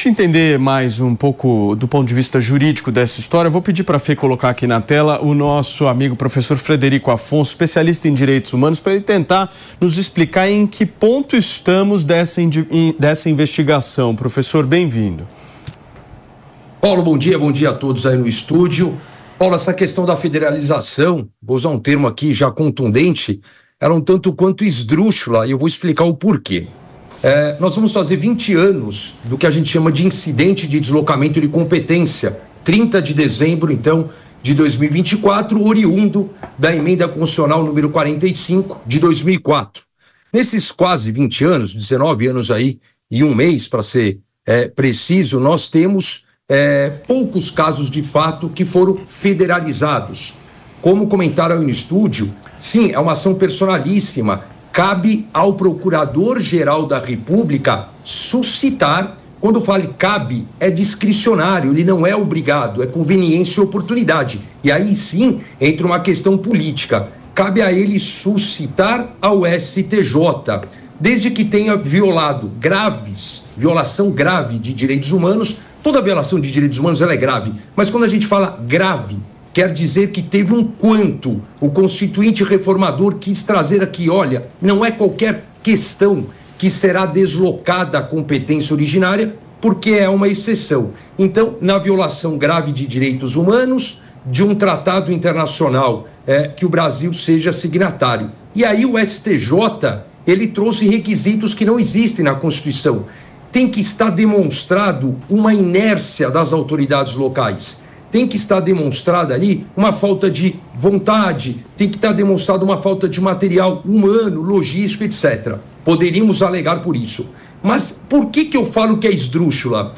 gente entender mais um pouco do ponto de vista jurídico dessa história, eu vou pedir para a Fê colocar aqui na tela o nosso amigo professor Frederico Afonso, especialista em direitos humanos, para ele tentar nos explicar em que ponto estamos dessa investigação. Professor, bem-vindo. Paulo, bom dia a todos aí no estúdio. Paulo, essa questão da federalização, vou usar um termo aqui já contundente, era um tanto quanto esdrúxula, e eu vou explicar o porquê. Nós vamos fazer 20 anos do que a gente chama de incidente de deslocamento de competência, 30 de dezembro, então, de 2024, oriundo da emenda constitucional número 45 de 2004. Nesses quase 20 anos, 19 anos aí e um mês, para ser preciso, nós temos poucos casos de fato que foram federalizados. Como comentaram aí no estúdio, sim, é uma ação personalíssima. Cabe ao Procurador-Geral da República suscitar. Quando falo cabe, é discricionário, ele não é obrigado, é conveniência e oportunidade. E aí sim entra uma questão política. Cabe a ele suscitar ao STJ, desde que tenha violação grave de direitos humanos. Toda violação de direitos humanos ela é grave, mas quando a gente fala grave, quer dizer que teve um quanto. O Constituinte Reformador quis trazer aqui, olha, não é qualquer questão que será deslocada a competência originária, porque é uma exceção. Então, na violação grave de direitos humanos, de um tratado internacional que o Brasil seja signatário. E aí o STJ, ele trouxe requisitos que não existem na Constituição. Tem que estar demonstrado uma inércia das autoridades locais. Tem que estar demonstrada ali uma falta de vontade, tem que estar demonstrada uma falta de material humano, logístico, etc. Poderíamos alegar por isso. Mas por que eu falo que é esdrúxula?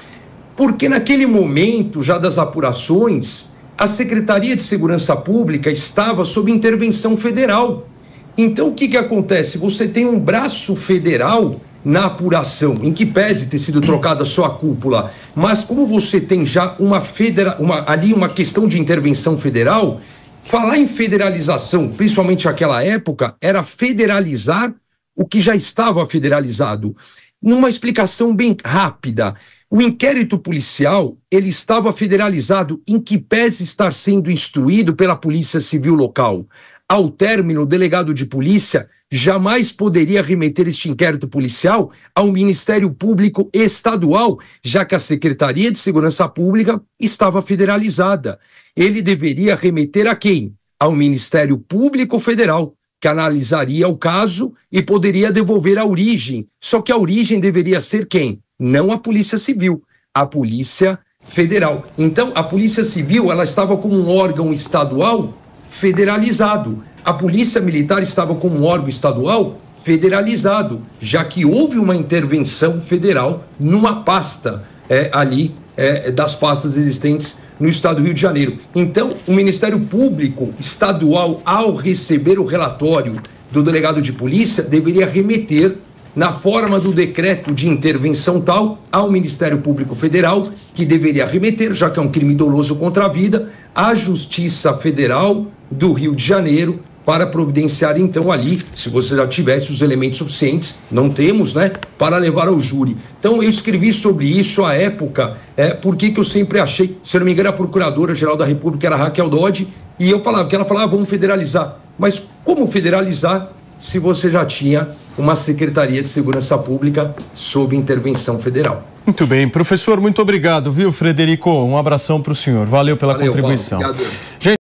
Porque naquele momento, já das apurações, a Secretaria de Segurança Pública estava sob intervenção federal. Então o que acontece? Você tem um braço federal na apuração, em que pese ter sido trocada só a cúpula, mas como você tem já uma questão de intervenção federal, falar em federalização, principalmente naquela época, era federalizar o que já estava federalizado. Numa explicação bem rápida, o inquérito policial, ele estava federalizado em que pese estar sendo instruído pela Polícia Civil local. Ao término, o delegado de polícia jamais poderia remeter este inquérito policial ao Ministério Público Estadual, já que a Secretaria de Segurança Pública estava federalizada. Ele deveria remeter a quem? Ao Ministério Público Federal, que analisaria o caso e poderia devolver a origem. Só que a origem deveria ser quem? Não a Polícia Civil, a Polícia Federal. Então, a Polícia Civil, ela estava como um órgão estadual federalizado. A Polícia Militar estava como um órgão estadual federalizado, já que houve uma intervenção federal numa pasta das pastas existentes no estado do Rio de Janeiro. Então, o Ministério Público Estadual, ao receber o relatório do delegado de polícia, deveria remeter, na forma do decreto de intervenção tal, ao Ministério Público Federal, que deveria remeter, já que é um crime doloso contra a vida, à Justiça Federal do Rio de Janeiro, para providenciar então ali, se você já tivesse os elementos suficientes, não temos, né, para levar ao júri. Então eu escrevi sobre isso à época, porque eu sempre achei, se eu não me engano, a Procuradora-Geral da República era Raquel Dodge, e ela falava, vamos federalizar. Mas como federalizar se você já tinha uma Secretaria de Segurança Pública sob intervenção federal? Muito bem. Professor, muito obrigado, viu, Frederico? Um abração para o senhor. Valeu pela contribuição. Paulo, obrigado.